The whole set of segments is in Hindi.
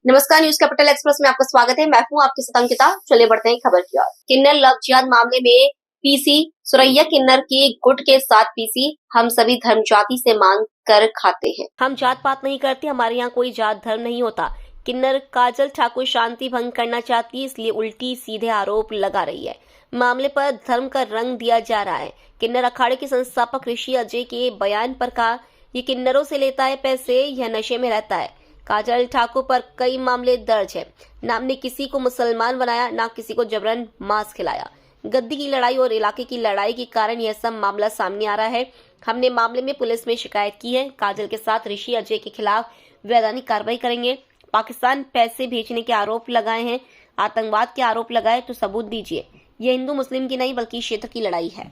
नमस्कार, न्यूज कैपिटल एक्सप्रेस में आपका स्वागत है। मैं हूं आपके साथ अंकिता। चलिए बढ़ते हैं खबर की ओर। किन्नर लव जिहाद मामले में पीसी सुरैया किन्नर की गुट के साथ पीसी हम सभी धर्म जाति से मांग कर खाते हैं। हम जात पात नहीं करते, हमारे यहाँ कोई जात धर्म नहीं होता। किन्नर काजल ठाकुर शांति भंग करना चाहती है, इसलिए उल्टी सीधे आरोप लगा रही है। मामले पर धर्म का रंग दिया जा रहा है। किन्नर अखाड़े के संस्थापक ऋषि अजय के बयान पर कहा, ये किन्नरों से लेता है पैसे, यह नशे में रहता है। काजल ठाकुर पर कई मामले दर्ज है। ना हमने किसी को मुसलमान बनाया, ना किसी को जबरन मांस खिलाया। गद्दी की लड़ाई और इलाके की लड़ाई के कारण यह सब मामला सामने आ रहा है। हमने मामले में पुलिस में शिकायत की है। काजल के साथ ऋषि अजय के खिलाफ वैधानिक कार्रवाई करेंगे। पाकिस्तान पैसे भेजने के आरोप लगाए हैं, आतंकवाद के आरोप लगाए तो सबूत दीजिए। यह हिंदू मुस्लिम की नहीं बल्कि क्षेत्र की लड़ाई है।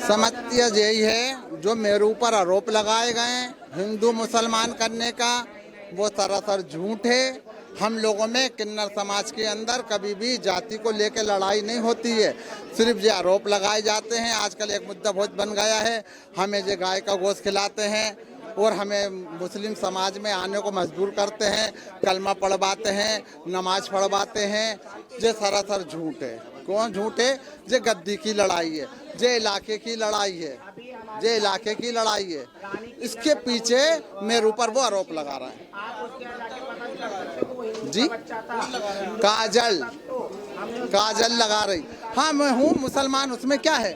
समझिए यही है जो मेरे ऊपर आरोप लगाए गए हिंदू मुसलमान करने का, वो सरासर झूठ है। हम लोगों में किन्नर समाज के अंदर कभी भी जाति को लेकर लड़ाई नहीं होती है, सिर्फ ये आरोप लगाए जाते हैं। आजकल एक मुद्दा बहुत बन गया है, हमें जो गाय का गोश्त खिलाते हैं और हमें मुस्लिम समाज में आने को मजबूर करते हैं, कलमा पढ़वाते हैं, नमाज पढ़वाते हैं। ये सरासर झूठ है। कौन झूठ है? ये गद्दी की लड़ाई है, ये इलाके की लड़ाई है, ये इलाके की लड़ाई है। इसके पीछे मेरे ऊपर वो आरोप लगा रहा है जी। काजल लगा रही। हाँ, मैं हूँ मुसलमान, उसमें क्या है?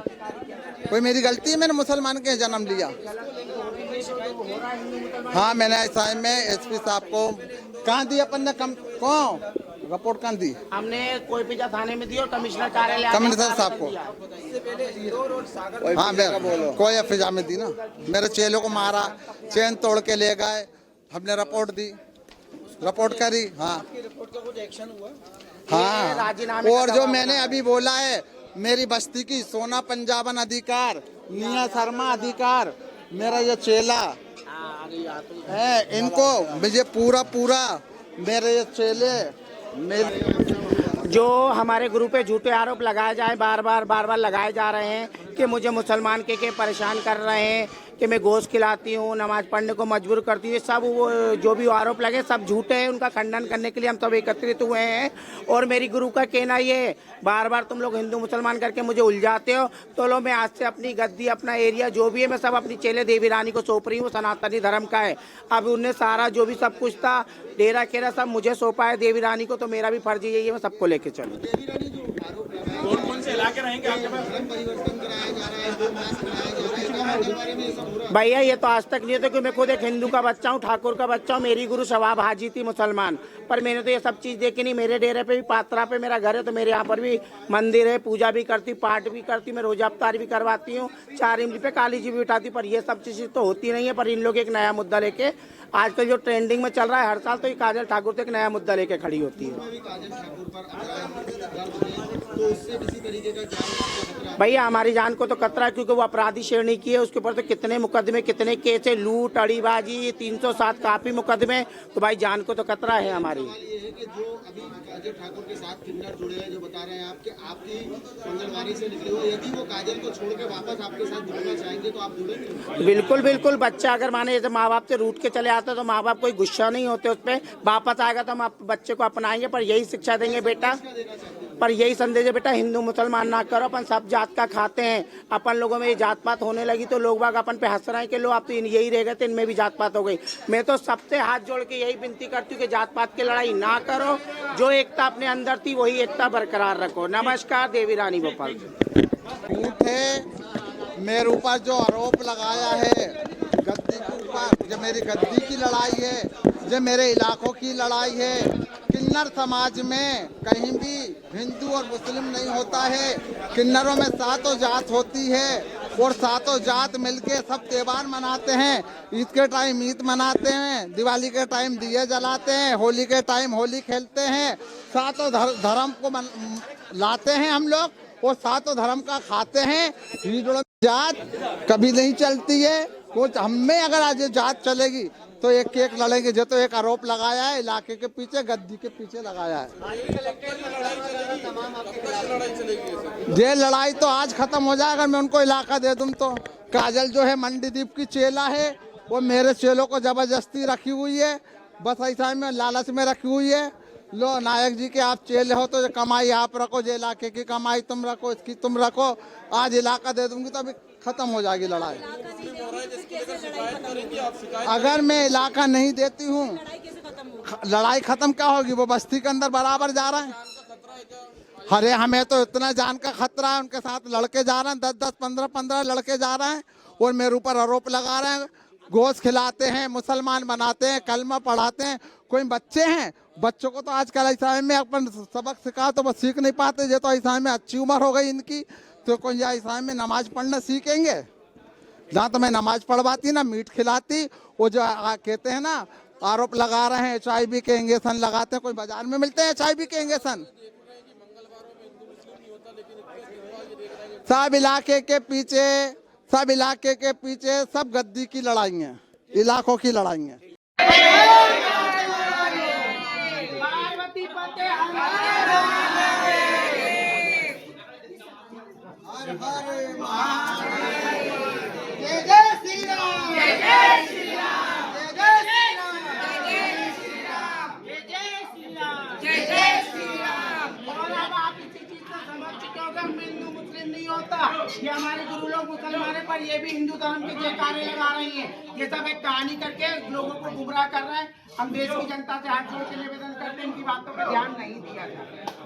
कोई मेरी गलती है? मैंने मुसलमान के जन्म लिया। हाँ, मैंने ऐसा में एसपी साहब को कहाँ दी अपन ने कौन रिपोर्ट कहाँ दी? हमने कोई पिजा थाने में दी और कमिश्नर कार्यालय कमिश्नर साहब को। हाँ, कोई फिजा में दी ना। मेरे चेलों को मारा, चेन तोड़ के ले गए, हमने रिपोर्ट दी, रिपोर्ट करी। हाँ हाँ, और जो मैंने अभी बोला है, मेरी बस्ती की सोना पंजाबन अधिकार, निया शर्मा अधिकार, मेरा ये चेला है, इनको मुझे पूरा मेरे ये चेले जो हमारे ग्रुप पे झूठे आरोप लगाए जाए, बार बार लगाए जा रहे हैं कि मुझे मुसलमान के परेशान कर रहे हैं, कि मैं गोश्त खिलाती हूँ, नमाज पढ़ने को मजबूर करती हूँ। सब वो जो भी आरोप लगे सब झूठे हैं। उनका खंडन करने के लिए हम सब एकत्रित हुए हैं। और मेरी गुरु का कहना ये, बार तुम लोग हिंदू मुसलमान करके मुझे उलझाते हो, तो लो मैं आज से अपनी गद्दी, अपना एरिया जो भी है, मैं सब अपनी चेले देवी रानी को सौंप रही हूँ। सनातनी धर्म का है। अब उनने सारा जो भी सब कुछ था, डेरा खेरा सब मुझे सौंपा है देवी रानी को, तो मेरा भी फर्ज यही है मैं सबको लेके चलूँ। कौन से इलाके रहेंगे आपके पास? भैया ये तो आज तक नहीं होता, क्योंकि मैं खुद एक हिंदू का बच्चा हूँ, ठाकुर का बच्चा हूँ। मेरी गुरु शवाब हाजी थी मुसलमान, पर मैंने तो ये सब चीज़ देखी नहीं। मेरे डेरे पे भी पात्रा पे मेरा घर है, तो मेरे यहाँ पर भी मंदिर है, पूजा भी करती, पाठ भी करती, मैं रोजा अवतार भी करवाती हूँ, 4 इमली पे काली जी भी उठाती। पर ये सब चीज़ें तो होती नहीं है। पर इन लोग एक नया मुद्दा लेके, आजकल जो ट्रेंडिंग में चल रहा है हर साल, तो ये काजल ठाकुर तो एक नया मुद्दा लेके खड़ी होती है। भैया हमारी जान को तो खतरा है, क्योंकि वो अपराधी श्रेणी की है। उसके ऊपर तो कितने मुकदमे, कितने केस है, लूट, अड़ीबाजी, 307 काफी मुकदमे। तो भाई जान को तो खतरा है हमारी। जो अभी काजल ठाकुर के साथ किन्नर जुड़े हैं, जो बता रहे हैं आपकी मंगलवारी से निकले हुए, यदि वो काजल को छोड़ के वापस आपके साथ जुड़ना चाहेंगे तो आप जुड़ेंगे? बिल्कुल। बच्चा अगर माने जैसे माँ बाप से रूठ के चले आते तो माँ बाप कोई गुस्सा नहीं होते उस पर। वापस आएगा तो हम बच्चे को अपनाएंगे। पर यही शिक्षा देंगे बेटा, पर यही संदेश है बेटा, हिंदू मुसलमान ना करो, अपन सब जात का खाते हैं। अपन लोगों में ये जात पात होने लगी तो लोग बाग अपन पे हंस रहे हैं कि लो आप तो यही रह गए थे, इनमें भी जात पात हो गई। मैं तो सबसे हाथ जोड़ के यही विनती करती हूँ कि जात पात की लड़ाई ना करो, जो एकता अपने अंदर थी वही एकता बरकरार रखो। नमस्कार, देवी रानी भोपाल। झूठ है। मेरे ऊपर जो आरोप लगाया है गद्दी के ऊपर, जो मेरी गद्दी की लड़ाई है, जो मेरे इलाकों की लड़ाई है। किन्नर समाज में कहीं भी हिंदू और मुस्लिम नहीं होता है। किन्नरों में 7 जात होती है और 7 जात मिलके सब त्योहार मनाते हैं। ईद के टाइम ईद मनाते हैं, दिवाली के टाइम दिए जलाते हैं, होली के टाइम होली खेलते हैं। 7 धर्म को लाते हैं हम लोग और 7 धर्म का खाते हैं। हिंदू जात कभी नहीं चलती है। कुछ हमें अगर आज जात चलेगी तो एक लड़ेंगे। जो तो एक आरोप लगाया है इलाके के पीछे, गद्दी के पीछे लगाया है। ये लड़ाई तो आज खत्म हो जाएगा, मैं उनको इलाका दे दूं तो। काजल जो है मंडीदीप की चेला है, वो मेरे चेलों को जबरदस्ती रखी हुई है, बस ऐसा में लालच में रखी हुई है। लो नायक जी के आप चेले हो तो कमाई आप रखो, जो इलाके की कमाई तुम रखो, इसकी तुम रखो। आज इलाका दे दूंगी तो अभी खत्म हो जाएगी लड़ाई। अगर मैं इलाका नहीं देती हूँ, लड़ाई खत्म क्या होगी? वो बस्ती के अंदर बराबर जा रहे हैं। अरे हमें तो इतना जान का खतरा है, उनके साथ लड़के जा रहे हैं, 10-10, 15-15 लड़के जा रहे हैं और मेरे ऊपर आरोप लगा रहे हैं। गोश्त खिलाते हैं, मुसलमान बनाते हैं, कलमा पढ़ाते हैं। कोई बच्चे हैं, बच्चों को तो आजकल ईसाई में अपन सबक सिखा तो वो सीख नहीं पाते। ये तो ईसाई में अच्छी उम्र हो गई इनकी, तो कोई ईसाई में नमाज पढ़ना सीखेंगे? जहाँ तो मैं नमाज पढ़वाती ना मीट खिलाती। वो जो कहते हैं ना आरोप लगा रहे हैं HIV के इंजेक्शन लगाते हैं, कोई बाजार में मिलते हैं HIV के इंजेक्शन? सब इलाके के पीछे सब गद्दी की लड़ाई है, इलाकों की लड़ाई है। ये हमारे गुरु लोग मुसलमान है, पर ये भी हिंदू धर्म के जयकारे लगा रही हैं। ये सब एक कहानी करके लोगों को गुमराह कर रहा है। हम देश की जनता से हाथ जोड़ के निवेदन करते हैं, इनकी बातों पर ध्यान नहीं दिया जाता।